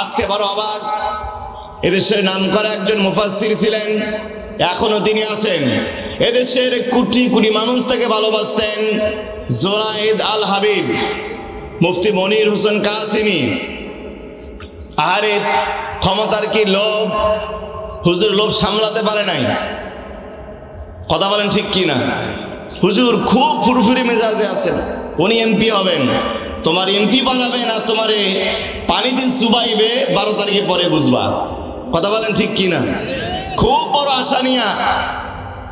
আজকে বড় অবাক, এদেশের নামকরা একজন মুফাসসির ছিলেন, এখনো তিনি আছেন। এদেশের কোটি কোটি মানুষ তাকে ভালোবাসতেন। জুনাইদ আল হাবিব, মুফতি মনির হোসেন কাসিমি। আরে ক্ষমতার কি লোভ, হুজুর লোভ সামলাতে পারে নাই। কথা বলেন ঠিক কি না? হুজুর খুব ফুরফুরি মেজাজে আছেন, উনি এমপি হবেন, তোমার এমপি বানাবে না, তোমারে পানি দিয়ে চুবাইবে, 12 তারিখে পরে বুঝবা। কথা বলেন ঠিক কি না? খুব বড় আশা নিয়া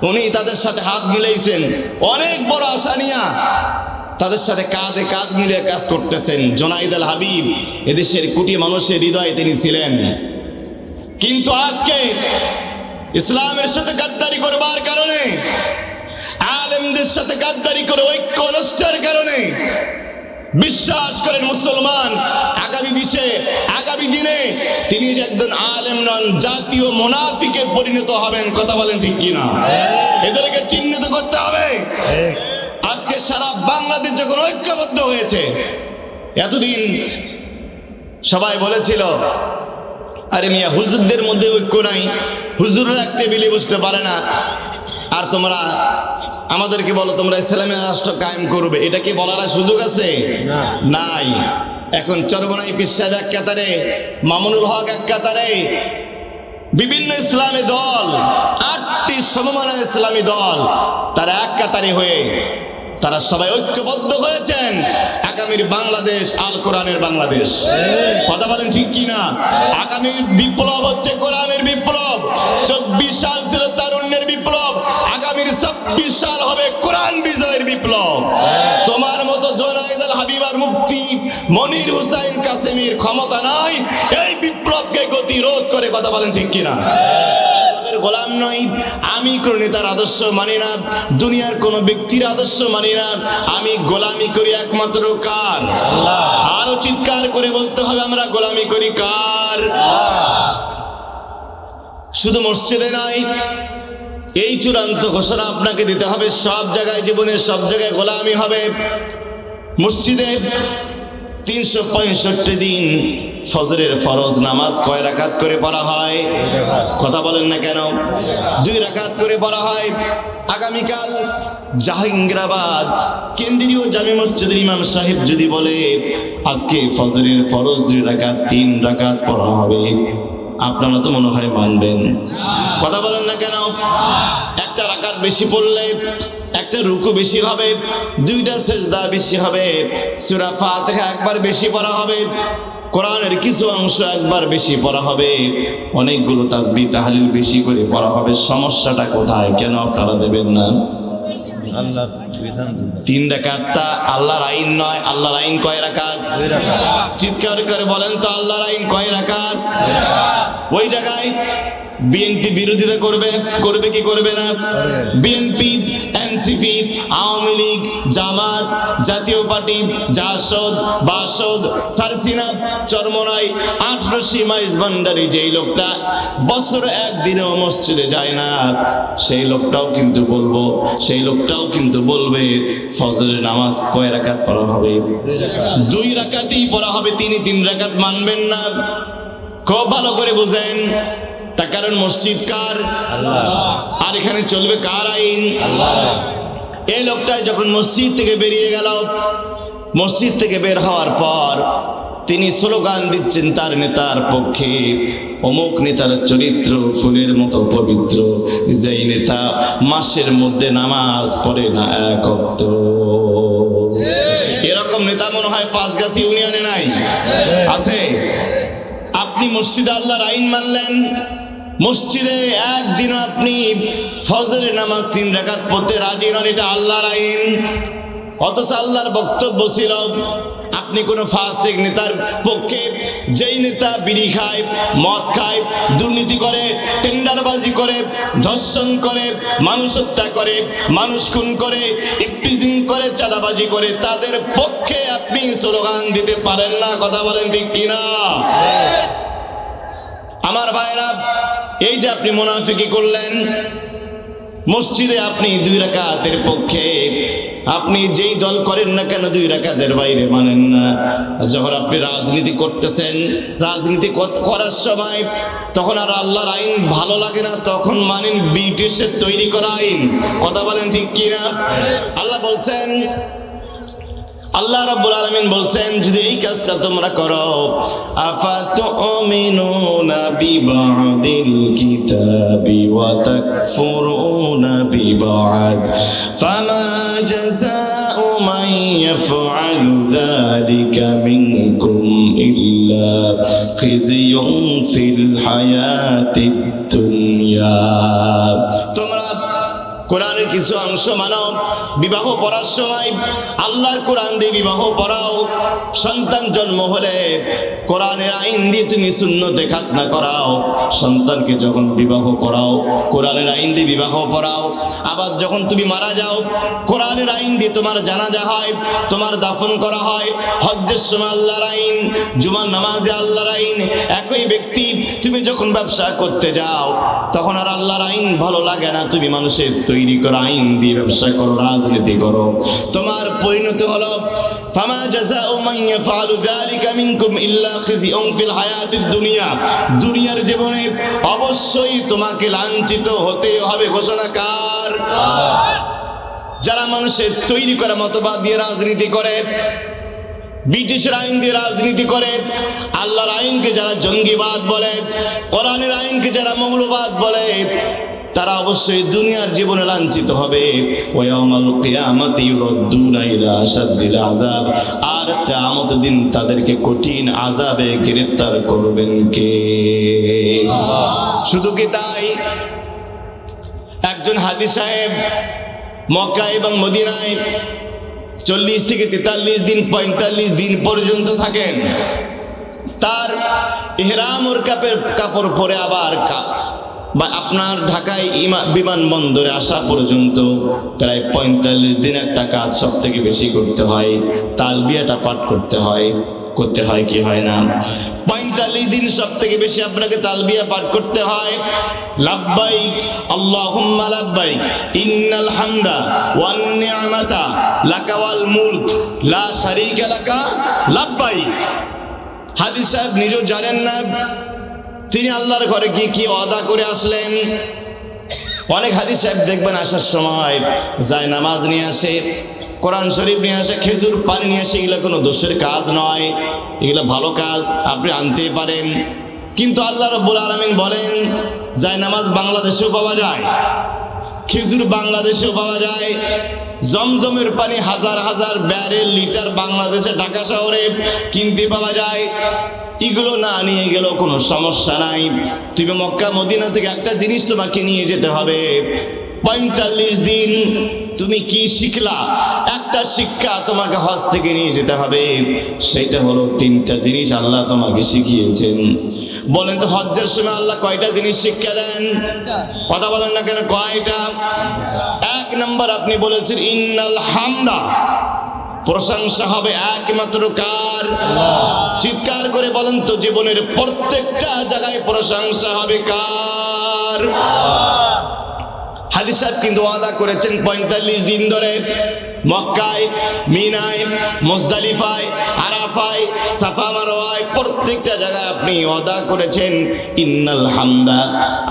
উনি তাদের সাথে হাত মিলাইছেন, অনেক বড় আশা নিয়া তাদের সাথে কাঁধে কাঁধ মিলিয়ে কাজ করতেছেন। জুনাইদ আল হাবিব এদেশের কোটি মানুষের হৃদয়ে তিনি ছিলেন। কিন্তু আজকে ইসলামের সাথে গাদ্দারি করবার কারণে, আলেমদের সাথে গাদ্দারি করে ঐক্য নষ্টের কারণে, বিশ্বাস করেন মুসলমান আগামী দিনে তিনি যে একজন আলেম নন, জাতীয় মুনাফিকে পরিণত হবেন। কথা বলেন ঠিক কিনা? এদেরকে চিহ্নিত করতে হবে। আজকে সারা বাংলাদেশ যখন ঐক্যবদ্ধ হয়েছে, এতদিন সবাই বলেছিল আরে মিয়া হুজুরদের মধ্যে ঐক্য নাই, হুজুররা এক টেবিলে বসতে পারে না, আর তোমরা আমাদেরকে বলো তোমরা ইসলামী রাষ্ট্র কায়েম করবে। এটা কি বলার সুযোগ আছে? নাই। এখন চরমনাই পীর সাহেব এক কাতারে, মামুনুল হক এক কাতারে, বিভিন্ন ইসলামী দল, 8টি সমমানের ইসলামী দল, তারা এক কাতারে হয়ে তারা সবাই ঐক্যবদ্ধ হয়েছেন আগামীর বাংলাদেশ আল কোরআনের বাংলাদেশ। কথা বলেন ঠিক কি না? আগামীর বিপ্লব হচ্ছে কোরআনের বিপ্লব। 24 সাল ছিল তারুণ্যের বিপ্লব, আগামীর 26 সাল হবে কোরআন বিজয়ের বিপ্লব। তোমার মতো জুনাইদ আল হাবিব আর মুফতি মনির হোসেন কাসেমির ক্ষমতা নাই এই বিপ্লবকে গতিরোধ করে। কথা বলেন ঠিক কি না? গোলাম নই আমি, কোন নেতার আদর্শ মানি না, দুনিয়ার কোন ব্যক্তির আদর্শ মানি না, আমি গোলামি করি একমাত্র কার? আরো চিৎকার করে বলতে হবে, আমরা গোলামি করি কার? শুধু মসজিদে নয়, এই চূড়ান্ত ঘোষণা আপনাকে দিতে হবে, সব জায়গায়, জীবনের সব জায়গায় গোলামি হবে। মসজিদে 365 দিন ফজরের ফরজ নামাজ কয় রাকাত করে পড়া হয়? কথা বলেন না কেন? 2 রাকাত করে পড়া হয়। আগামীকাল জাহাঙ্গীরাবাদ কেন্দ্রীয় জামি মসজিদের ইমাম সাহেব যদি বলে আজকে ফজরের ফরজ 2 রাকাত 3 রাকাত পড়া হবে, আপনারা তো মনে হয় মানবেন? কথা বলেন না কেন? একটা রাকাত বেশি পড়লে একটা রুকু বেশি হবে, 2টা সিজদা বেশি হবে, সূরা ফাতিহা একবার বেশি পড়া হবে, কোরআনের কিছু অংশ একবার বেশি পড়া হবে, অনেকগুলো তাসবিহ তাহলিল বেশি করে পড়া হবে। সমস্যাটা কোথায়? কেন আপনারা দেবেন না? আল্লাহর বিধান। 3 রাকাতটা আল্লাহর আইন নয়। আল্লাহর আইন কয় রাকাত? 2 রাকাত। চিৎকার করে বলেন তো, আল্লাহর আইন কয় রাকাত? 2 রাকাত। ওই জায়গায় বিএনপি বিরোধিতা করবে কি করবে না? বিএনপি, এনসিপি, আওয়ামী লীগ, জামাত, জাতীয় পার্টি, জাসদ, বাসদ, সারসিনা, চরমনাই, 18 মাইজ ভান্ডারি, যেই লোকটা বছরে একদিনও মসজিদে যায় না, সেই লোকটাও কিন্তু বলবে ফজরের নামাজ কয় রাকাত পড়া হবে? 2 রাকাতই পড়া হবে। তিনি 3 রাকাত মানবেন না। খুব ভালো করে বুঝেন, তার কারণ মসজিদ কার? আল্লাহ। আর এখানে চলবে কার আইন? আল্লাহ। এই লোকটা যখন মসজিদ থেকে বেরিয়ে গেল, মসজিদ থেকে বের হওয়ার পর তিনি স্লোগান দিচ্ছেন তার নেতার পক্ষে, অমুক নেতার চরিত্র ফুলের মতো পবিত্র, যেই নেতা মাসের মধ্যে নামাজ পড়ে না 1 ওয়াক্ত। এরকম নেতা মনে হয় পাঁচগাছি ইউনিয়নে নাই? আছে। আপনি মসজিদে আল্লাহর আইন মানলেন, মসজিদে একদিন আপনি ফজরের নামাজ 3 রাকাত পড়তে রাজি নন, এটা আল্লাহর আইন। অথচ আল্লাহর বক্তব্য ছিল আপনি কোন ফাসিক নেতার পক্ষে, যেই নেতা বিড়ি খায়, মদ খায়, দুর্নীতি করে, টেন্ডারবাজি করে, ধর্ষণ করে, মানুষ হত্যা করে, মানুষ খুন করে, ইফটিজিং করে, চাঁদাবাজি করে, তাদের পক্ষে আপনি স্লোগান দিতে পারেন না। কথা বলেন ঠিক কিনা? আমার ভাইরা, এই যে আপনি মুনাফিকি করলেন, মসজিদে আপনি 2 রাকাতের পক্ষে, আপনি যেই দল করেন না কেন 2 রাকাতের বাইরে মানেন না। যখন আপনি রাজনীতি করতেছেন, রাজনীতি করার সময় তখন আর আল্লাহর আইন ভালো লাগে না, তখন মানেন ব্রিটিশের তৈরি করা আইন। কথা বলেন ঠিক কিনা? আল্লাহ বলছেন, আল্লাহ রাব্বুল আলামিন বলছেন, যদি এই কাজটা তোমরা করো, আফাতুমিনুনা বিবাদিল কিতাবি ওয়া তাকফুরুনা বিবাদ ফামা জাযাউ মান ইয়াফআলু যালিকা মিনকুম ইল্লা খিজিয়ুন ফিল হায়াতিদ দুনিয়া। তোমরা কোরআনের কিছু অংশ মানো, বিবাহ পড়ার সময় আল্লাহর কোরআন দিয়ে বিবাহ পড়াও। সন্তান জন্ম হলে কোরআনের আইন দিয়ে তুমি সুন্নতে খাতনা করাও। সন্তানকে যখন বিবাহ পড়াও, কোরআনের আইন দিয়ে বিবাহ পড়াও। আবার যখন তুমি মারা যাও, কোরআনের আইন দিয়ে তোমার জানাজা হয়, তোমার দাফন করা হয়। হজ্জের সময় আল্লাহর আইন, জুমার নামাজে আল্লাহর আইন। একই ব্যক্তি তুমি যখন ব্যবসা করতে যাও, তখন আর আল্লাহর আইন ভালো লাগে না, তুমি মানুষের তৈরি করা আইন দিয়ে ব্যবসা করো, রাজনীতি করো। তোমার পরিণতি হলো ফামা জাযাউ মান ইয়াফআলু যালিকা মিনকুম ইল্লা খিজিয়ুন ফিল হায়াতিদ দুনিয়া। দুনিয়ার জীবনে অবশ্যই তোমাকে লাঞ্ছিত হতে হবে। ঘোষণা কার? যারা মানুষের তৈরি করা মতবাদ দিয়ে রাজনীতি করে, ব্রিটিশের আইন দিয়ে রাজনীতি করে, আল্লাহর আইনকে যারা জঙ্গিবাদ বলে, কোরআনের আইনকে যারা মৌলবাদ বলে, তারা অবশ্যই দুনিয়ার জীবনে লাঞ্ছিত হবে। ওয়ায়াউমাল কিয়ামাতি ইউরাদ্দুনা ইলা আশাদ্দিল আযাব। আর কিয়ামতের দিন তাদেরকে কঠিন আযাবে গ্রেফতার করবেন কে? শুধু কি তাই? একজন হাদী সাহেব মক্কা এবং মদিনায় 40 থেকে 43 দিন 45 দিন পর্যন্ত থাকেন। তার ইহরাম ওর কাপড় পরে আবার বা আপনার ঢাকায় বিমানবন্দরে আসা পর্যন্ত প্রায় 45 দিন একটা কাজ সব থেকে বেশি করতে হয়, তালবিয়াটা পাঠ করতে হয়। করতে হয় কি হয় না? 45 দিন সব থেকে বেশি আপনাকে তালবিয়া পাঠ করতে হয়। লাব্বাইক আল্লাহুম্মা লাব্বাইক ইন্নাল হামদা ওয়ান নি'মাতা লাকা ওয়াল মুলক লা শারীকা লাকা লাব্বাইক। হাদী সাহেব নিজেও জানেন না তিনি আল্লাহর ঘরে গিয়ে কি ওয়াদা করে আসলেন। অনেক হাদী সাহেব দেখবেন আসার সময় যায় নামাজ নিয়ে আসে, কোরআন শরীফ নিয়ে আসে, খেজুর পানি নিয়ে আসে। এগুলো কোনো দোষের কাজ নয়, এগুলো ভালো কাজ, আপনি আনতেই পারেন। কিন্তু আল্লাহ রাব্বুল আলামিন বলেন, যায় নামাজ বাংলাদেশেও পাওয়া যায়, খেজুর বাংলাদেশেও পাওয়া যায়, জমজমের পানি হাজার হাজার ব্যারেল লিটার বাংলাদেশে ঢাকা শহরে কিনতে পাওয়া যায়। এগুলো না নিয়ে গেলেও কোনো সমস্যা নাই। তুমি মক্কা মদিনা থেকে একটা জিনিস তোমাকে নিয়ে যেতে হবে। 45 দিন তুমি কি শিখলা? একটা শিক্ষা তোমাকে হজ থেকে নিয়ে যেতে হবে। সেটা হলো 3টা জিনিস আল্লাহ তোমাকে শিখিয়েছেন। বলেন তো হজ্জের সময় আল্লাহ কয়টা জিনিস শিক্ষা দেন? কথা বলেন না কেন? কয়টা? 1 নম্বর আপনি বলেছেন ইন্নাল হামদা, প্রশংসা হবে একমাত্র কার? চিৎকার করে বলেন তো, জীবনের প্রত্যেকটা জায়গায় প্রশংসা হবে কার? হাদী সাহেব কিন্তু ওয়াদা করেছেন 45 দিন ধরে মক্কায়, মিনায়, মুজদালিফায়, আরাফায়, সাফা মারওয়ায় প্রত্যেকটা জায়গায় আপনি ওয়াদা করেছেন ইন্নাল হামদা,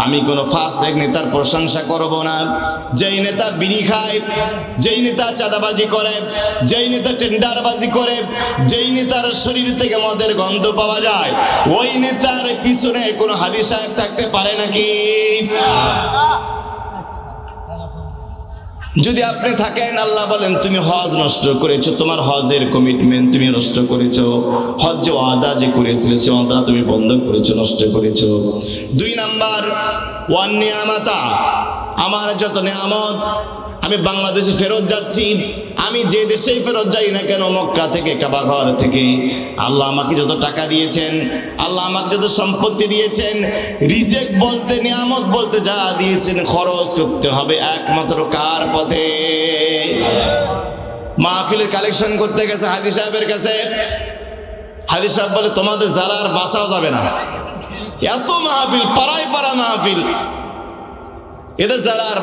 আমি কোনো ফাসিক নেতার প্রশংসা করব না। যেই নেতা বিড়ি খায়, যেই নেতা চাঁদাবাজি করে, যেই নেতা টেন্ডারবাজি করে, যেই নেতার শরীর থেকে মদের গন্ধ পাওয়া যায়, ওই নেতার পিছনে কোনো হাদী সাহেব থাকতে পারে নাকি? যদি আপনি থাকেন, আল্লাহ বলেন তুমি হজ নষ্ট করেছো, তোমার হজের কমিটমেন্ট তুমি নষ্ট করেছো, হজ যে ওয়াদা যে করেছিলে সে ওয়াদা তুমি বন্ধ করেছো, নষ্ট করেছো। 2 নাম্বার ওয়ান নিয়ামাতা, আমার যত নিয়ামত, আমি বাংলাদেশে ফেরত যাচ্ছি, আমি যে দেশেই ফেরত যাই না কেন, মক্কা থেকে কাবা ঘর থেকে, আল্লাহ আমাকে যত টাকা দিয়েছেন, আল্লাহ আমাকে যত সম্পত্তি দিয়েছেন, রিজেক বলতে নিয়ামত বলতে যা দিয়েছেন খরচ করতে হবে একমাত্র কার পথে? মাহফিলের কালেকশন করতে গেছে হাদী সাহেবের কাছে, হাদী সাহেব বলে তোমাদের জ্বালা আর বাঁচাও যাবে না, এত মাহফিল, পাড়ায় পাড়া মাহফিল, এদের জ্বালা আর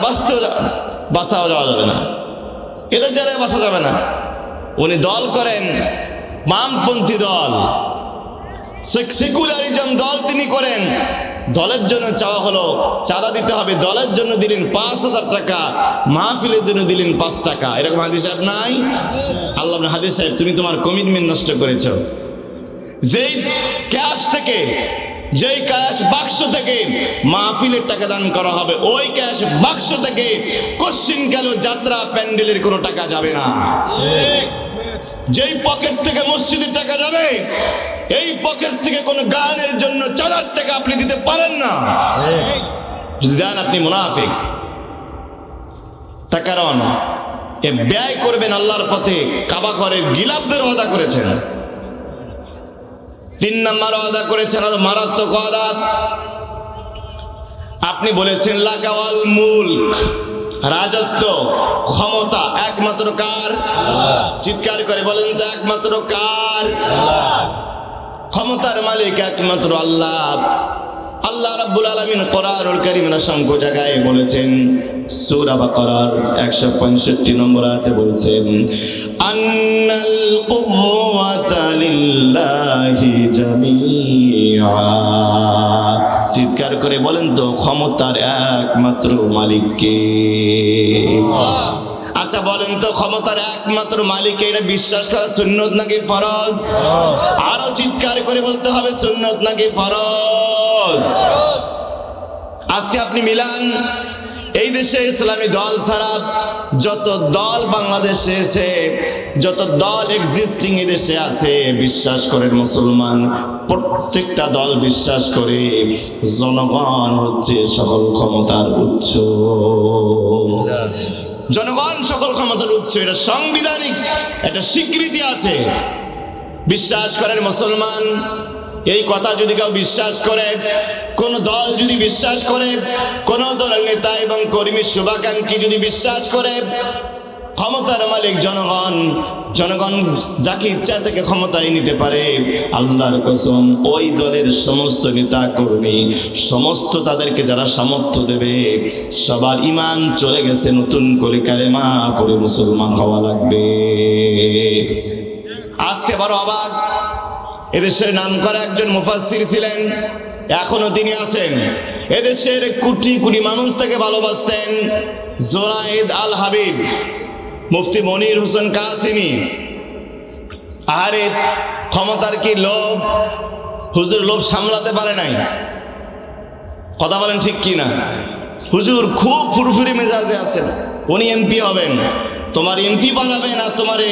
বাঁচাও যাওয়া যাবে না। এদের জেলায় বসা যাবে না। উনি দল করেন বামপন্থী দল, সেকুলারিজম দল তিনি করেন। দলের জন্য চাওয়া হলো চাঁদা দিতে হবে, দলের জন্য দিলেন ৫,০০০ টাকা, মাহফিলের জন্য দিলেন ৫ টাকা। এরকম হাদিস সাহেব নাই? আল্লাহ হাদিস সাহেব তুমি তোমার কমিটমেন্ট নষ্ট করেছ। যেই ক্যাশ থেকে, যেই ক্যাশ বাক্স থেকে মাহফিলের টাকা দান করা হবে, ওই ক্যাশ বাক্স থেকে কোশ্চিনকাল যাত্রা প্যান্ডেলের কোনো টাকা যাবে না। যেই পকেট থেকে মসজিদের টাকা যাবে, এই পকেট থেকে কোনো গানের জন্য চাঁদার টাকা আপনি দিতে পারেন না। যদি দেন আপনি মুনাফিক। তার কারণ এ ব্যয় করবেন আল্লাহর পথে, কাবা ঘরের গিলাফদের ওয়াদা করেছেন। ৩ নম্বর ওয়াদা করেছেন আর মারাত্মক ওয়াদা, আপনি বলেছেন লাকাওয়াল মুলক, রাজত্ব ক্ষমতা একমাত্র কার? চিৎকার করে বলেন তো একমাত্র কার? ক্ষমতার মালিক একমাত্র আল্লাহ। আল্লাহ রাব্বুল আলামিন কোরআনুল কারীমের অসংখ্য জায়গায় বলেছেন, সূরা বাকারার ১৬৫ নম্বর আয়াতে বলছেন, আন্নাল কুওয়াতা লিল্লাহি জামিআ। চিৎকার করে বলেন তো ক্ষমতার একমাত্র মালিক কে? আচ্ছা বলেন তো ক্ষমতার একমাত্র মালিক, এটা বিশ্বাস করা সুন্নত নাকি ফরজ? আরো চিৎকার করে বলতে হবে সুন্নত নাকি ফরজ? আজকে আপনি মিলান, এই দেশে ইসলামী দল ছাড়া যত দল বাংলাদেশে এসে, যত দল এক্সিস্টিং এই দেশে আছে, বিশ্বাস করেন মুসলমান প্রত্যেকটা দল বিশ্বাস করে জনগণ হচ্ছে সকল ক্ষমতার উৎস। জনগণ সকল ক্ষমতার উৎস, এটা সাংবিধানিক একটা স্বীকৃতি আছে। বিশ্বাস করেন মুসলমান, এই কথা যদি কেউ বিশ্বাস করে, কোন দল যদি বিশ্বাস করে, কোন দলের নেতা এবং কর্মী শুভাকাঙ্ক্ষী যদি বিশ্বাস করে ক্ষমতার মালিক জনগণ, জনগণ যাকে ইচ্ছা থেকে ক্ষমতায় নিতে পারে, আল্লাহর কসম ওই দলের সমস্ত নেতা কর্মী, সমস্ত তাদেরকে যারা সামর্থ্য দেবে, সবার ঈমান চলে গেছে, নতুন করে কালেমা পড়ে মুসলমান হওয়া লাগবে। আজকে বড় অবাক, এদেশের নামকরা একজন মুফাসসির ছিলেন, এখনো তিনি আছেন। এদেশের কোটি কোটি মানুষ তাকে ভালোবাসতেন, জোনায়েদ আল হাবিব, মুফতি মনির হোসেন কাসিমি। আহারে ক্ষমতার কি লোভ, হুজুর লোভ সামলাতে পারে নাই। কথা বলেন ঠিক কি না? হুজুর খুব ফুরফুরি মেজাজে আছেন, উনি এমপি হবেন, তোমার এমপি বানাবে না, তোমারে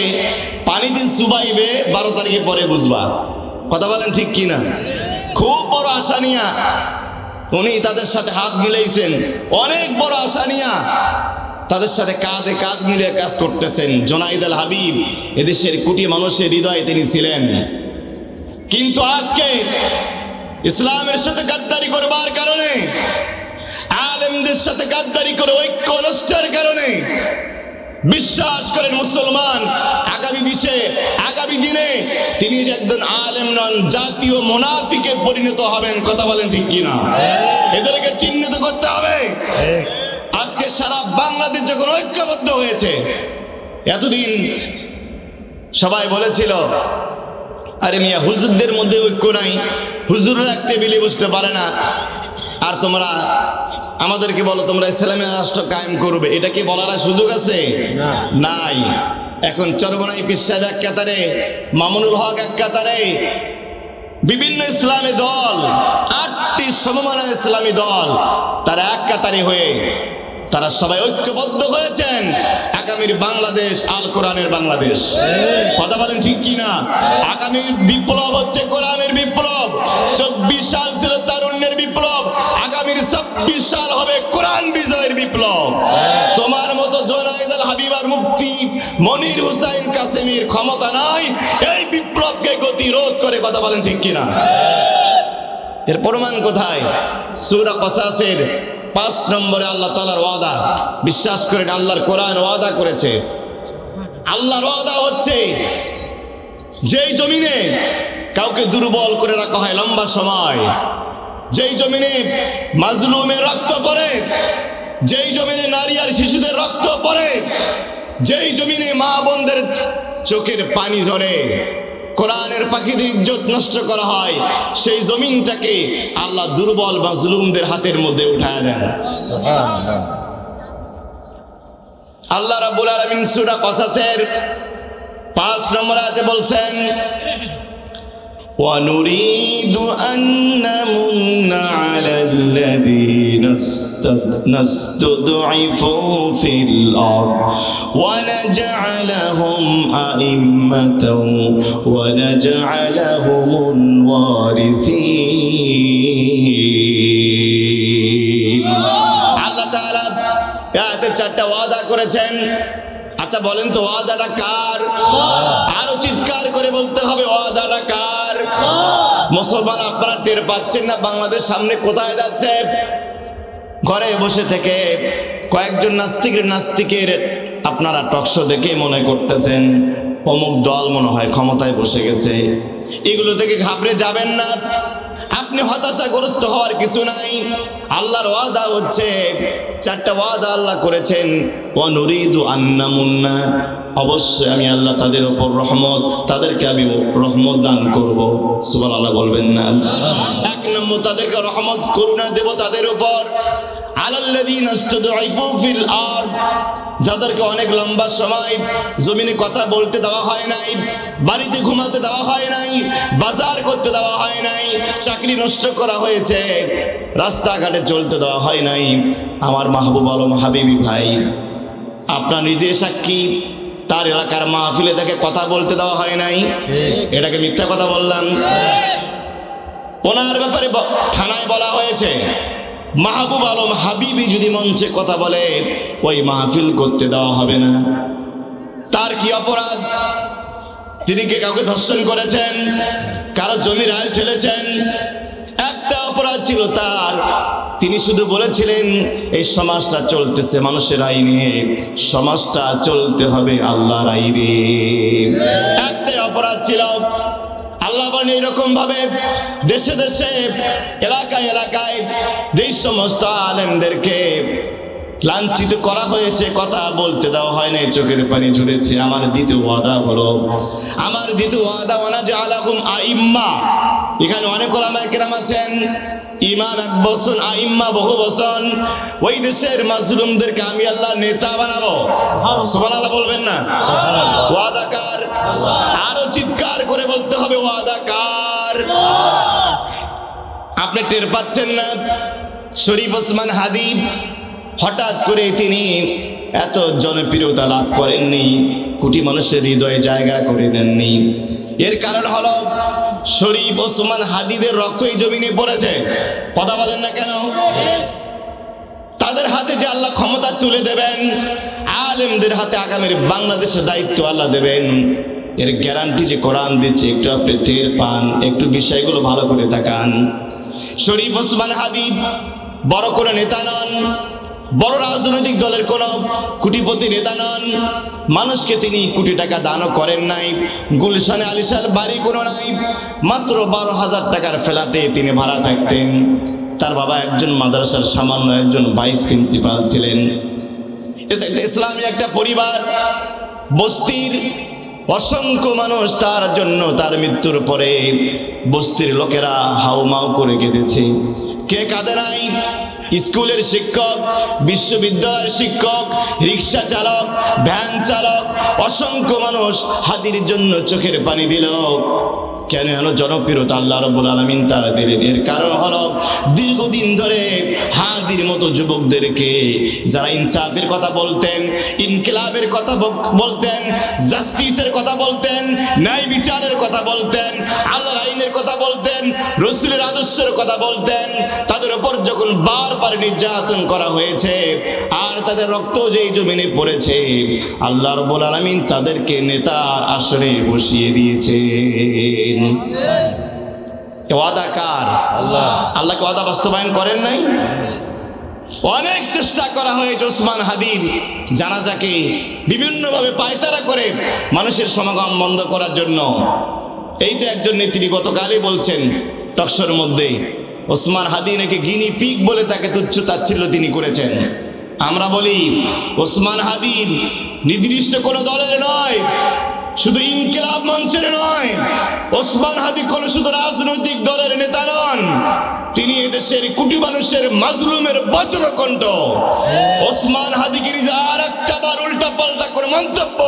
পানিতে চুবাইবে 12 তারিখের পরে বুঝবা। কথা বলেন ঠিক কি না? খুব বড় আশা নিয়া উনি তাদের সাথে হাত মিলাইছেন, অনেক বড় আশা নিয়া তাদের সাথে কাঁধে কাঁধ মিলে কাজ করতেছেন। জোনায়েদ আল হাবিব এদেশের কোটি মানুষের হৃদয়ে তিনি ছিলেন, কিন্তু আজকে ইসলামের সাথে গাদ্দারি করবার কারণে, আলেমদের সাথে গাদ্দারি করে ঐক্য নষ্টের কারণে, বিশ্বাস করেন মুসলমান আগামী দিনে তিনি যে একজন আলেম নন, জাতীয় মুনাফিকে পরিণত হবেন। কথা বলেন ঠিক কিনা? এদেরকে চিহ্নিত করতে হবে। আজকে সারা বাংলাদেশ যখন ঐক্যবদ্ধ হয়েছে, এতদিন সবাই বলেছিল আরে মিয়া হুজুরদের মধ্যে ঐক্য নাই, হুজুররা এক টেবিলে বসতে পারে না, আর তোমরা আমাদেরকে বলো তোমরা ইসলামী রাষ্ট্র কায়েম করবে, এটা কি বলার সুযোগ আছে? নাই। এখন চরমনাই পীর সাহেব এক কাতারে, মামুনুল হক এক কাতারে, বিভিন্ন ইসলামী দল, 8টি সমমানের ইসলামী দল, তারা এক কাতারে হয়ে তারা সবাই ঐক্যবদ্ধ হয়েছেন আগামীর বাংলাদেশ আল কোরআনের বাংলাদেশ। কথা বলেন ঠিক কি না? আগামীর বিপ্লব হচ্ছে কোরআনের বিপ্লব। 24 সাল ছিল তারুণ্যের বিপ্লব, আগামীর 26 সাল হবে কোরআন বিজয়ের বিপ্লব। তোমার মতো জোনায়েদ আল হাবিব আর মুফতি মনির হুসাইন কাসেমির ক্ষমতা নাই এই বিপ্লবকে গতিরোধ করে। কথা বলেন ঠিক কি না? এর প্রমাণ কোথায়? সূরা কসাসের 5 নম্বরে আল্লাহ তাআলার ওয়াদা। বিশ্বাস করেন আল্লাহর কোরআন ওয়াদা করেছে। আল্লাহর ওয়াদা হচ্ছে যেই জমিনে কাউকে দুর্বল করে রাখা হয় লম্বা সময়, যেই জমিনে মাজলুমের রক্ত পড়ে, যেই জমিনে নারী আর শিশুদের রক্ত পড়ে, যেই জমিনে মা বোনদের চোখের পানি ঝরে, কোরআনের পাখিদের ইজ্জত নষ্ট করা হয়, সেই জমিনটাকে আল্লাহ দুর্বল মাজলুমদের হাতের মধ্যে উঠায় দেন। আল্লাহ রাব্বুল আলামিন সূরা কসাসের 5 নম্বর আয়াতে বলছেন, وَنُرِيدُ أَن نَّمُنَّ عَلَى الَّذِينَ اسْتُضْعِفُوا فِي الْأَرْضِ وَنَجْعَلَهُمْ أَئِمَّةً وَنَجْعَلَهُمُ الْوَارِثِينَ। আল্লাহ তাআলা আয়াতে 4টা ওয়াদা করেছেন। আচ্ছা বলেন তো ওয়াদাটা কার? আরো চিৎকার করে বলতে হবে ওয়াদাটা কার? মুসলমান আপনারা টের পাচ্ছেন না বাংলাদেশ সামনে কোথায় যাচ্ছে? ঘরে বসে থেকে কয়েকজন নাস্তিকের আপনারা টকশো দেখে মনে করতেছেন অমুক দল মনে হয় ক্ষমতায় বসে গেছে। এগুলো থেকে ঘাবড়ে যাবেন না, আপনি হতাশাগ্রস্ত হওয়ার কিছু নাই। আল্লাহর ওয়াদা হচ্ছে, 4টা ওয়াদা আল্লাহ করেছেন। ওয়ানুরিদু আন্নামুন্না, অবশ্যই আমি আল্লাহ তাদের উপর রহমত, তাদেরকে আমি রহমত দান করব। সুবহানাল্লাহ বলবেন না? 1 নম্বর তাদেরকে রহমত করুণা দেব তাদের উপর। আলাল্লাযীনা ইসতুদঈফু ফিল আরদ, যাদেরকে অনেক লম্বা সময় জমিনে কথা বলতে দেওয়া হয় নাই, বাড়িতে ঘুমাতে দেওয়া হয় নাই, বাজার করতে দেওয়া হয় নাই, চাকরি নষ্ট করা হয়েছে, রাস্তাঘাটে চলতে দেওয়া হয় নাই। আমার মাহবুব আলম হাবিবি ভাই, আপনার নিজে সাক্ষী, তার এলাকার মাহফিলে তাকে কথা বলতে দেওয়া হয় নাই। এটাকে মিথ্যা কথা বললাম? ওনার ব্যাপারে থানায় বলা হয়েছে মাহবুব আলম হাবিবি যদি মঞ্চে কথা বলে ওই মাহফিল করতে দেওয়া হবে না। তার কি অপরাধ? তিনি কে কাউকে ধর্ষণ করেছেন? কারো জমির আইল ঠেলেছেন? একটা অপরাধ ছিল তার, তিনি শুধু বলেছিলেন এই সমাজটা চলতেছে মানুষের আইনে, সমাজটা চলতে হবে আল্লাহর আইনে। একটাই অপরাধ ছিল। আল্লাহ বলেন এরকম ভাবে দেশে দেশে এলাকায় এলাকায় যেই সমস্ত আলেমদেরকে লাঞ্ছিত করা হয়েছে, কথা বলতে দেওয়া হয় নাই, চোখের পানি ঝরেছে, আমার দ্বিতীয় ওয়াদা হলো, আমার দ্বিতীয় ওয়াদা ওয়ানাজআলাহুম আইম্মা। এখানে অনেক ওলামায়ে কেরাম আছেন, ইমাম এক বসন, আইম্মা বহু বসন। ওই দেশের মাজলুমদেরকে আমি আল্লাহ নেতা বানাবো। সুবহানাল্লাহ বলবেন না? ওয়াদা কার? আরো চিৎকার করে বলতে হবে ওয়াদা কার? আপনি টের পাচ্ছেন না? শরীফ ওসমান হাদি হঠাৎ করে তিনি এত জনপ্রিয়তা লাভ করেননি, কোটি মানুষের হৃদয়ে জায়গা করে নেননি। এর কারণ হলো শরীফ ওসমান হাদিদের রক্ত এই জমিনে পড়েছে। কথা বলেন না কেন? তাদের হাতে যে আল্লাহ ক্ষমতা তুলে দেবেন, আলেমদের হাতে আগামীর বাংলাদেশের দায়িত্ব আল্লাহ দেবেন, এর গ্যারান্টি যে কোরআন দিচ্ছে, একটু আপনি টের পান, একটু বিষয়গুলো ভালো করে তাকান। শরীফ ওসমান হাদি বড় কোনো নেতা নন, বড় রাজনৈতিক দলের কোন কোটিপতি নেতা নন, মানুষকে তিনি কোটি টাকা দানও করেন নাই, গুলশানে আলিশান বাড়ি কোনো নাই, মাত্র 12,000 টাকার ফ্ল্যাটে তিনি ভাড়া থাকতেন। তার বাবা একজন মাদ্রাসার সামান্য একজন ভাইস প্রিন্সিপাল ছিলেন। ইসলামী একটা পরিবার, বস্তির অসংখ্য মানুষ তার জন্য তার মৃত্যুর পরে বস্তির লোকেরা হাউমাউ করে কেঁদেছে। কে কাঁদে নাই? স্কুলের শিক্ষক, বিশ্ববিদ্যালয়ের শিক্ষক, রিক্সা চালক, ভ্যান চালক, অসংখ্য মানুষ হাদির জন্য চোখের পানি দিল। কেন? জনপ্রিয়তা আল্লাহ রাব্বুল আলামিন তার দিলেন। এর কারণ হলো দীর্ঘদিন ধরে হাদির মতো যুবকদেরকে যারা ইনসাফের কথা বলতেন, ইনকিলাবের কথা বলতেন, জাস্টিসের কথা বলতেন, ন্যায় বিচারের কথা বলতেন, আল্লাহর আইনের কথা বলতেন, রাসূলের আদর্শের কথা বলতেন, তাদের উপর যখন বারবার নির্যাতন করা হয়েছে আর তাদের রক্ত যেই জমিনে পড়েছে, আল্লাহ রাব্বুল আলামিন তাদেরকে নেতার আসনে বসিয়ে দিয়েছেন। ওয়াদা কার? আল্লাহ। আল্লাহকে ওয়াদা বাস্তবায়ন করেন নাই? অনেক চেষ্টা করা হয়েছে ওসমান হাদির জানাজাকে বিভিন্নভাবে পায়তারা করে মানুষের সমাগম বন্ধ করার জন্য। এই তো একজন নেত্রী গতকালই বলছেন টকশোর মধ্যে, ওসমান হাদি নাকি গিনি পিগ বলে তাকে তুচ্ছ তাচ্ছিল্য তিনি করেছেন। আমরা বলি ওসমান হাদি নির্দিষ্ট কোনো দলের নয়, শুধু ইনকিলাব মঞ্চের নয়। ওসমান হাদি কোনো শুধু রাজনৈতিক দলের নেতা নন, তিনি এদেশের কোটি মানুষের মাজলুমের বজ্রকণ্ঠ। ওসমান হাদিকে নিজে আর একটা বার উল্টা পাল্টা করে মন্তব্য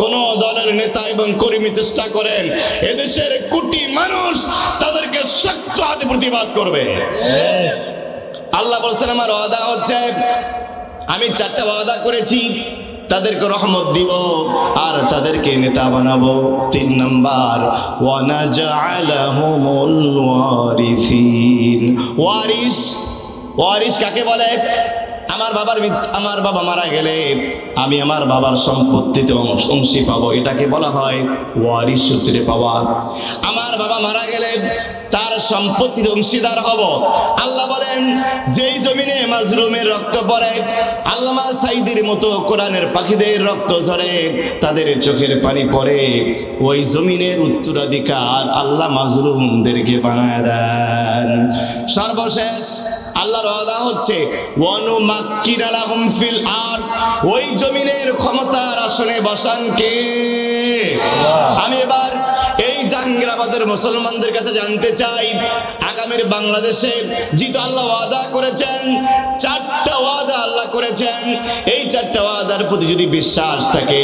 কোন দলের নেতা এবং কর্মী চেষ্টা করেন, এদেশের কোটি মানুষ তাদেরকে শক্ত হাতে প্রতিবাদ করবে। আল্লাহ বলছেন আমার ওয়াদা হচ্ছে, আমি 4টা ওয়াদা করেছি, তাদেরকে রহমত দিব আর তাদেরকে নেতা বানাবো। 3 নাম্বার, ওয়ানাজআলাহুমুল ওয়ারিসিন। ওয়ারিস, ওয়ারিস কাকে বলে? আমার বাবা মারা গেলে আমি আমার বাবার সম্পত্তিতে অংশী পাবো, এটাকে বলা হয় ওয়ারিস সূত্রে পাওয়া। আমার বাবা মারা গেলে তার সম্পত্তিতে অংশীদার হব। আল্লাহ বলেন, যেই জমিনে মাজলুমের রক্ত পড়ে, আল্লামা সাইদির মতো কোরআনের পাখিদের রক্ত ঝরে, তাদের চোখের পানি পড়ে, ওই জমিনের উত্তরাধিকার আল্লাহ মাজলুমদেরকে বানায় দেন। সর্বশেষ আল্লাহর ওয়াদা হচ্ছে, ওয়ানুমাক্কিনা লাহুম ফিল আরদ, ওই জমিনের ক্ষমতার আসনে বসান কে? আমি এবার এই জাহাঙ্গীরাবাদের মুসলমানদের কাছে জানতে চাই, আগামীর বাংলাদেশে যেহেতু আল্লাহ ওয়াদা করেছেন, 4টা ওয়াদা আল্লাহ করেছেন, এই 4টা ওয়াদার প্রতি যদি বিশ্বাস থাকে,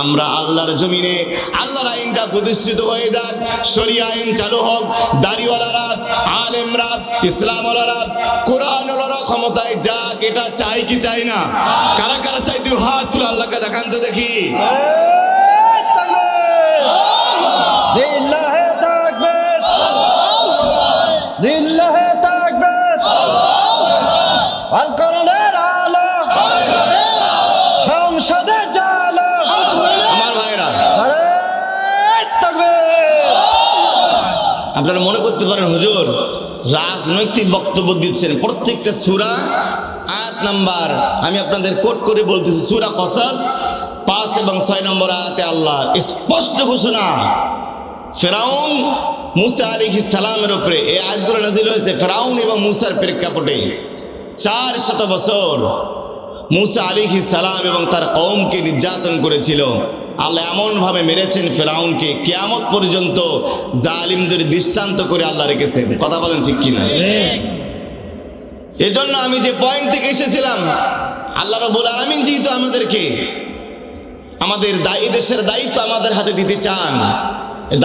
আমরা আল্লাহর জমিনে আল্লাহর আইনটা প্রতিষ্ঠিত হয়ে যাক, শরিয়া আইন চালু হোক, দাড়িওয়ালারা, আলেমরা, ইসলামওয়ালারা, কোরআনওয়ালারা ক্ষমতায় যাক, এটা চাই কি চাই না? কারা কারা চাই? তুই হাত তুলে আল্লাহকে দেখান তো দেখি। লিল্লাহে তাকবীর, লিল্লাহে তাকবীর। আল কোরআনের আলো সংসদে জালো। আমার ভাইরা, নারে তাকবীর। আপনারা মনে করতে পারেন হুজুর রাজনৈতিক বক্তব্য দিচ্ছেন। প্রত্যেকটা সূরা আয়াত নাম্বার আমি আপনাদের কোট করে বলতেছি। সূরা কসাস 5 এবং 6 নম্বর আয়াতে আল্লাহ স্পষ্ট ঘোষণা, ফেরাউন মুসা আলাইহিস সালামের উপরে এই আয়াতগুলো নাযিল হয়েছে ফেরাউন এবং মুসার প্রেক্ষাপটে। 400 বছর মুসা আলাইহিস সালাম এবং তার কওমকে নির্যাতন করেছিল। আল্লাহ এমনভাবে মেরেছেন ফেরাউনকে, কিয়ামত পর্যন্ত জালিমদের দৃষ্টান্ত করে আল্লাহ রেখেছেন। কথা বলেন ঠিক কিনা? এজন্য আমি যে পয়েন্ট থেকে এসেছিলাম, আল্লাহ রাব্বুল আলামিন যেহেতু আমাদেরকে আমাদের দেশের দায়িত্ব আমাদের হাতে দিতে চান,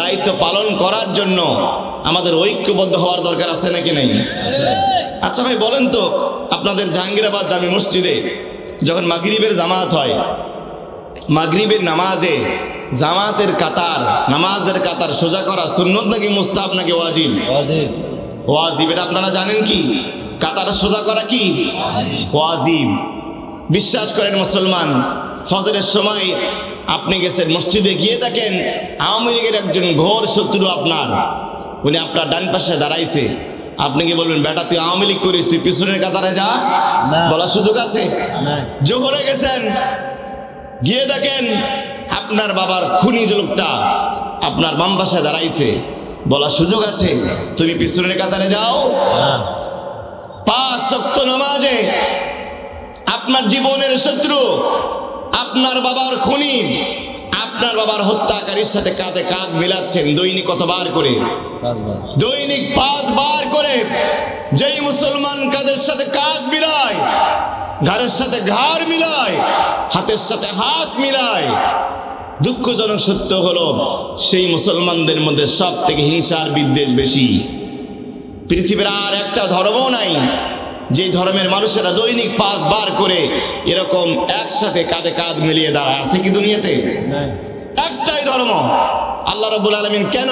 দায়িত্ব পালন করার জন্য আমাদের ঐক্যবদ্ধ হওয়ার দরকার আছে নাকি নাই? আচ্ছা ভাই বলেন তো, আপনাদের জাহাঙ্গীরাবাদ জামি মসজিদে যখন মাগরিবের জামাত হয়, মাগরিবের নামাজে জামাতের কাতার, নামাজের কাতার সোজা করা সুন্নত নাকি মুস্তাহাব নাকি ওয়াজিব? ওয়াজিব। ওয়াজিব। এটা আপনারা জানেন কি? কাতার সোজা করা কি ওয়াজিব। বিশ্বাস করেন মুসলমান, ফজরের সময় আপনি গেছেন মসজিদে, গিয়ে দেখেন আওয়ামী লীগের একজন ঘোর শত্রু আপনার, উনি আপনার ডান পাশে দাঁড়াইছে। আপনি কি বলবেন, বেটা তুই আওয়ামী লীগ করিস, তুই পিছনের কাতারে যা? বলার সুযোগ আছে? জোহরে গেছেন, গিয়ে দেখেন আপনার বাবার খুনি যে লোকটা আপনার বাম পাশে দাঁড়াইছে, বলার সুযোগ আছে তুমি পিছনের কাতারে যাও? 5 ওয়াক্ত নামাজে আপনার জীবনের শত্রু, আপনার বাবার খুনি, আপনার বাবার হত্যাকারীর সাথে কাঁধে কাঁধ মিলাচ্ছেন দৈনিক কতবার করে? দৈনিক 5 বার করে। যেই মুসলমান কাঁধের সাথে কাঁধ মিলায়, ঘাড়ের সাথে ঘাড় মিলায়, হাতের সাথে হাত মিলায়, দুঃখজনক সত্য হলো সেই মুসলমানদের মধ্যে সব থেকে হিংসার বিদ্বেষ বেশি। পৃথিবীর আর একটা ধর্ম নাই যে ধর্মের মানুষেরা দৈনিক 5 বার করে এরকম একসাথে কাঁধে কাঁধ মিলিয়ে দাঁড়ায়। আছে কি দুনিয়াতে? একটাই ধর্ম। আল্লাহ রাব্বুল আলামিন কেন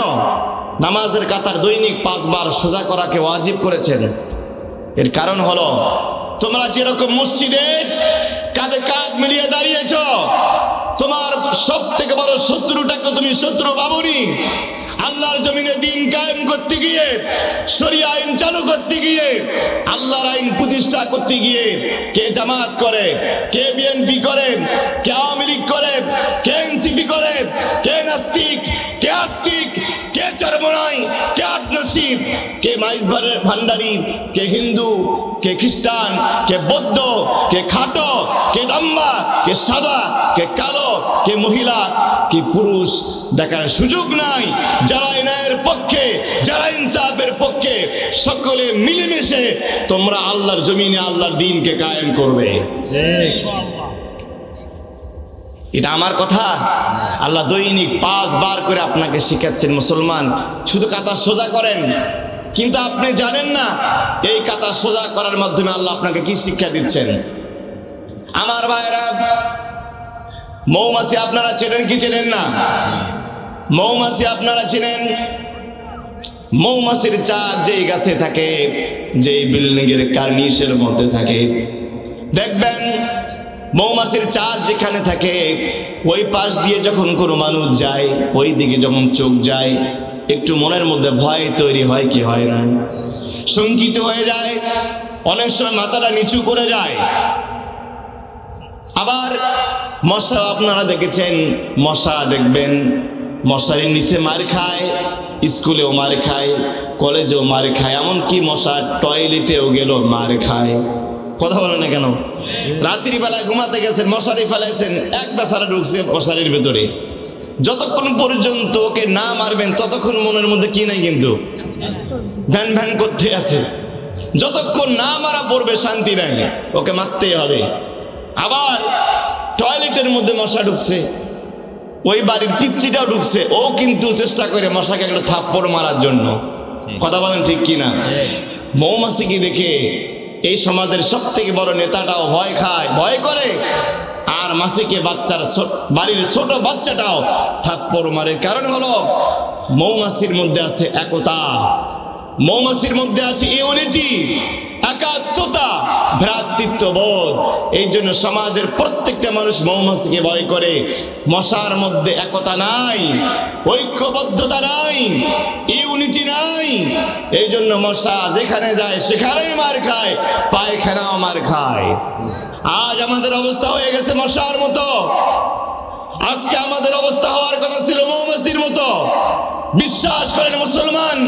নামাজের কাতার দৈনিক 5 বার সোজা করাকে ওয়াজিব করেছেন? এর কারণ হলো, তোমরা যেরকম মসজিদে কাঁধে কাঁধ মিলিয়ে দাঁড়িয়েছ, তোমার সব থেকে বড় শত্রুটাকে তুমি শত্রু ভাবনি। আল্লাহর জমিনে দিন কায়েম করতে গিয়ে, শরিয়া আইন চালু করতে গিয়ে, আল্লাহর আইন প্রতিষ্ঠা করতে গিয়ে কে জামাত করে, কে বিএনপি করে, কে আওয়ামী লীগ করে, কে এনসিপি করে, কে নাস্তিক, কে আস্তিক, কে চরমনাই, কে সন্ন্যাসী, কে মাইজ ভান্ডারী, কে হিন্দু, কে খ্রিস্টান, কে বৌদ্ধ, কে খাটো, কে লম্বা, কে সাদা, কে কালো, কে মহিলা, কি পুরুষ দেখার সুযোগ নাই। যারা ন্যায়ের পক্ষে, যারা ইনসাফের পক্ষে, সকলে মিলেমিশে তোমরা আল্লাহর জমিনে আল্লাহর দ্বীনকে কায়েম করবে। এটা আমার কথা? আল্লাহ দৈনিক 5 বার করে আপনাকে শিখাচ্ছেন, মুসলমান শুধু কাতা সোজা করেন, কিন্তু আপনি জানেন না এই কাতা সোজা করার মাধ্যমে আল্লাহ আপনাকে কি শিক্ষা দিচ্ছেন। আমার ভাইরা, মৌমাছি আপনারা চেনেন কি চেনেন না? মৌমাছি আপনারা চেনেন? মৌমাছির চাক যেই গাছে থাকে, যেই বিল্ডিং এর কার্নিশের মধ্যে থাকে, দেখবেন মৌমাছির চাক যেখানে থাকে ওই পাশ দিয়ে যখন কোনো মানুষ যায়, ওই দিকে যখন চোখ যায়, একটু মনের মধ্যে ভয় তৈরি হয় কি হয় না? শঙ্কিত হয়ে যায়, অনেক সময় মাথাটা নিচু করে যায়। আবার মশা আপনারা দেখেছেন, মশা দেখবেন মশারির নিচে মার খায়, স্কুলেও মার খায়, কলেজেও মার খায়, এমনকি মশা টয়লেটেও গেল মার খায়। কথা বলে না কেন? রাত্রিবেলায় ঘুমাতে গেছেন, মশারি ফেলাইছেন, এক বেচারা ঢুকছে মশারির ভেতরে। যতক্ষণ পর্যন্ত ওকে না মারবেন ততক্ষণ মনের মধ্যে কি নাই, কিন্তু ভ্যান ভ্যান করতে আছে। যতক্ষণ না মারা পড়বে শান্তি নাই, ওকে মারতেই হবে। আবার টয়লেটের মধ্যে মশা ঢুকছে, ওই বাড়ির পিচ্চিটাও ঢুকছে, ও কিন্তু চেষ্টা করে মশাকে একটা থাপ্পড় মারার জন্য। কথা বলেন ঠিক কিনা? মৌমাছিকে দেখে এই সমাজের সব থেকে বড় নেতাটাও ভয় খায়, ভয় করে, আর মাছিকে বাচ্চার বাড়ির ছোট বাচ্চাটাও থাপ্পড় মারে। কারণ হলো মৌমাছির মধ্যে আছে একতা, মৌমাছির মধ্যে আছে ইউনিটি, একাত্মতা, ভ্রাতৃত্ববোধ। এই জন্য সমাজের প্রত্যেকটা মানুষ মৌমাছিকে ভয় করে। মশার মধ্যে একতা নাই, ঐক্যবদ্ধতা নাই, ইউনিটি নাই। এই জন্য মশা যেখানে যায় সেখানেই মার খায়, পায়খানাও মার খায়। আজ আমাদের অবস্থা হয়ে গেছে মশার মতো। আজকে আমাদের অবস্থা হওয়ার কথা ছিল মৌমাছির মতো। বিশ্বাস করেন মুসলমান,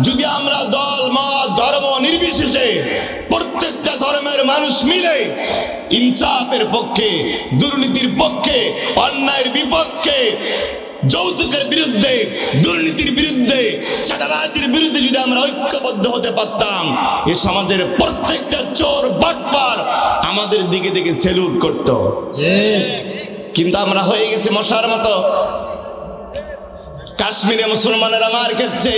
যদি আমরা দল মত ধর্ম নির্বিশেষে প্রত্যেকটা ধর্মের মানুষ মিলে ইনসাফের পক্ষে, দুর্নীতির পক্ষে, অন্যায়ের বিপক্ষে, যৌতুকের বিরুদ্ধে, দুর্নীতির বিরুদ্ধে, চাঁদাবাজির বিরুদ্ধে যদি আমরা ঐক্যবদ্ধ হতে পারতাম, এ সমাজের প্রত্যেকটা চোর বাটপার আমাদের দিকে দিকে সেলুট করত। কিন্তু আমরা হয়ে গেছি মশার মতো। কাশ্মীরে মুসলমানেরা মার খাচ্ছে,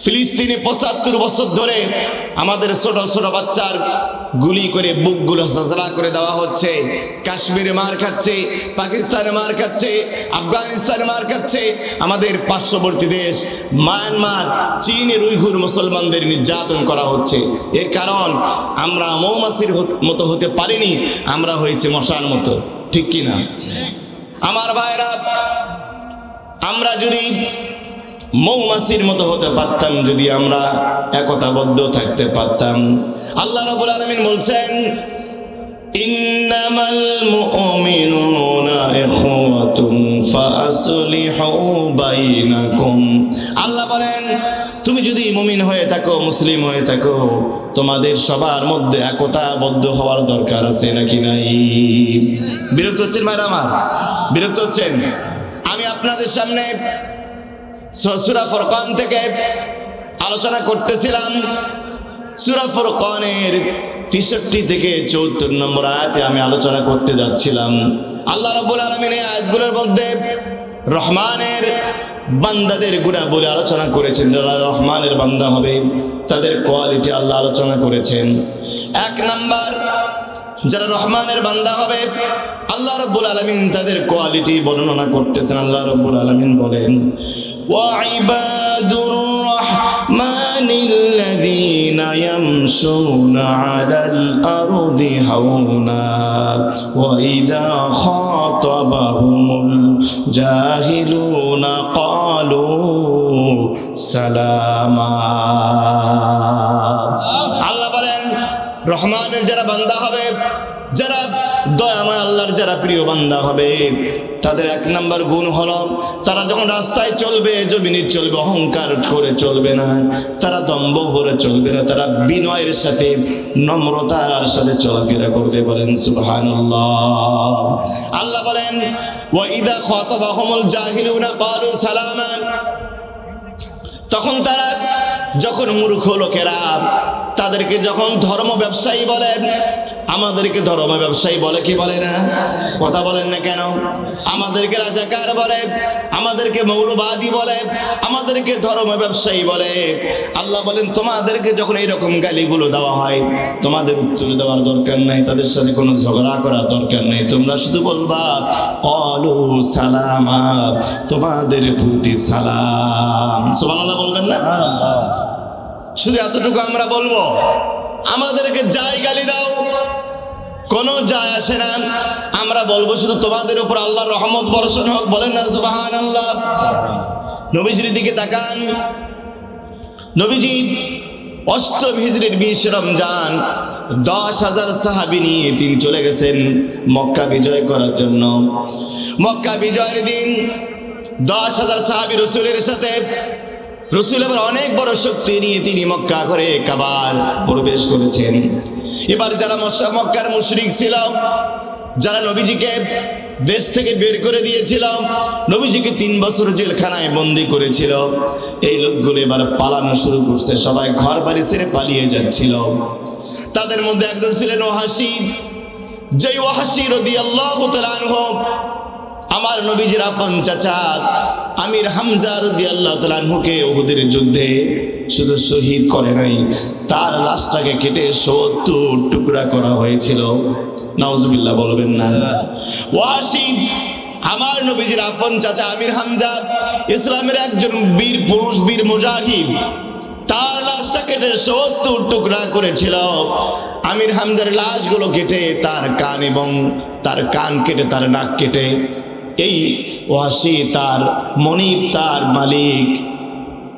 ফিলিস্তিনে 75 বছর ধরে আমাদের ছোট ছোট বাচ্চার গুলি করে বুকগুলো সাজলা করে দেওয়া হচ্ছে। কাশ্মীরে মার খাচ্ছে, পাকিস্তানে মার খাচ্ছে, আফগানিস্তানে মার খাচ্ছে, আমাদের পার্শ্ববর্তী দেশ মায়ানমার, চীনের উইঘুর মুসলমানদের নির্যাতন করা হচ্ছে। এর কারণ আমরা মৌমাছির মতো হতে পারিনি, আমরা হয়েছে মশার মতো। ঠিক কিনা আমার ভাইরা? আমরা যদি মৌমাছির মতো হতে পারতাম, যদি আমরা একতাবদ্ধ থাকতে পারতাম, আল্লাহ রাব্বুল আলামিন বলছেন, ইন্নামাল মুমিনুনা ইখওয়াতুন ফাআসলিহু বাইনাকুম। আল্লাহ বলেন, তুমি যদি মুমিন হয়ে থাকো, মুসলিম হয়ে থাকো, তোমাদের সবার মধ্যে একতাবদ্ধ হওয়ার দরকার আছে নাকি নাই? বিরক্ত হচ্ছেন ভাইরা আমার? বিরক্ত হচ্ছেন? আমি আপনাদের সামনে সূরা ফুরকান থেকে আলোচনা করতেছিলাম। সূরা ফুরকানের 63 থেকে 74 নম্বর আয়াতে আমি আলোচনা করতে যাচ্ছিলাম। আল্লাহ রাব্বুল আলামিন এই আয়াতগুলোর মধ্যে রহমানের বান্দাদের গুণাবলী আলোচনা করেছেন। যারা রহমানের বান্দা হবে তাদের কোয়ালিটি আল্লাহ আলোচনা করেছেন। 1 নাম্বার, যারা রহমানের বান্দা হবে আল্লাহ রাব্বুল আলামিন তাদের কোয়ালিটি বর্ণনা করতেছেন। আল্লাহ রাব্বুল আলামিন বলেন, وعباد الرحمن الذين يمشون على الأرض هونا وإذا خاطبهم الجاهلون قالوا سلاما। আল্লাহ বলেন, রহমানের যারা বান্দা হবে, যারা দয়াময় আল্লাহর যারা প্রিয় বান্দা হবে তাদের এক নাম্বার গুণ হলো তারা যখন রাস্তায় চলবে জমিনে চলবে অহংকার করে চলবে না, তারা দম্ভ করে চলবে না, তারা বিনয়ের সাথে নম্রতার সাথে চলাফেরা করবে। বলেন সুবহানাল্লাহ। আল্লাহ বলেন ওয়া ইযা খাতাবাহুমুল জাহিলুনা ক্বালু সালামা, তখন তারা যখন মূর্খ লোকেরা তাদেরকে যখন ধর্ম ব্যবসায়ী বলে, আমাদেরকে ধর্ম ব্যবসায়ী বলে কি বলে না? কথা বলেন না কেন? আমাদেরকে রাজাকার বলে, আমাদেরকে মৌলবাদী বলে, আমাদেরকে ধর্ম ব্যবসায়ী বলে। আল্লাহ বলেন তোমাদেরকে যখন এইরকম গালিগুলো দেওয়া হয় তোমাদের উত্তর দেওয়ার দরকার নাই, তাদের সাথে কোনো ঝগড়া করার দরকার নেই, তোমরা শুধু বলবা ক্বালু সালামা, তোমাদের প্রতি সালাম। সুবহানাল্লাহ বলবেন না? শুধু এতটুকু আমরা বলবো, আমাদেরকে যাই গালি দাও কোনো যায় আসে না, আমরা বলবো শুধু তোমাদের উপর আল্লাহর রহমত বর্ষণ হোক। বলেন না সুবহানাল্লাহ। নবীজির দিকে তাকান, নবীজি 8ম হিজরির 20 রমজান 10,000 সাহাবী নিয়ে তিনি চলে গেছেন মক্কা বিজয় করার জন্য। মক্কা বিজয়ের দিন 10,000 সাহাবী রাসূলের সাথে, রাসূল আবার অনেক বড় শক্তি নিয়ে তিনি মক্কা করে কাবার প্রবেশ করেছেন। এবার যারা মক্কার মুশরিক ছিল, যারা নবীজিকে দেশ থেকে বের করে দিয়েছিল, নবীজিকে 3 বছর জেলখানায় বন্দী করেছিল, এই লোকগুলো এবার পালানো শুরু করছে, সবাই ঘর বাড়ি ছেড়ে পালিয়ে যাচ্ছিল। তাদের মধ্যে একজন ছিলেন ওয়াহাশী, যেই ওয়াহাশী রাদিয়াল্লাহু তাআলা আনহু আমার নবীজির আপন চাচা আমির হামজা রাদিয়াল্লাহু তাআলা আনহুকে উহুদের যুদ্ধে শুধু শহীদ করে নাই, তার লাশটাকে কেটে 70 টুকরা করা হয়েছিল। নাউজুবিল্লাহ বলবেন না? ওয়াহাশী আমার নবীজির আপন চাচা আমির হামজা ইসলামের একজন বীর পুরুষ, বীর মুজাহিদ, তার লাশটা কেটে 70 টুকরা করেছিল। আমির হামজার লাশগুলো কেটে তার কান এবং তার কান কেটে তার নাক কেটে এই ওয়াহাশী তার মনিব, তার মালিক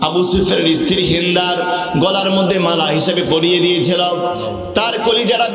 আবু সুফিয়ানের স্ত্রী হিন্দার গলার মধ্যে মালা হিসেবে পরিয়ে দিয়েছিল। তার কলিজারা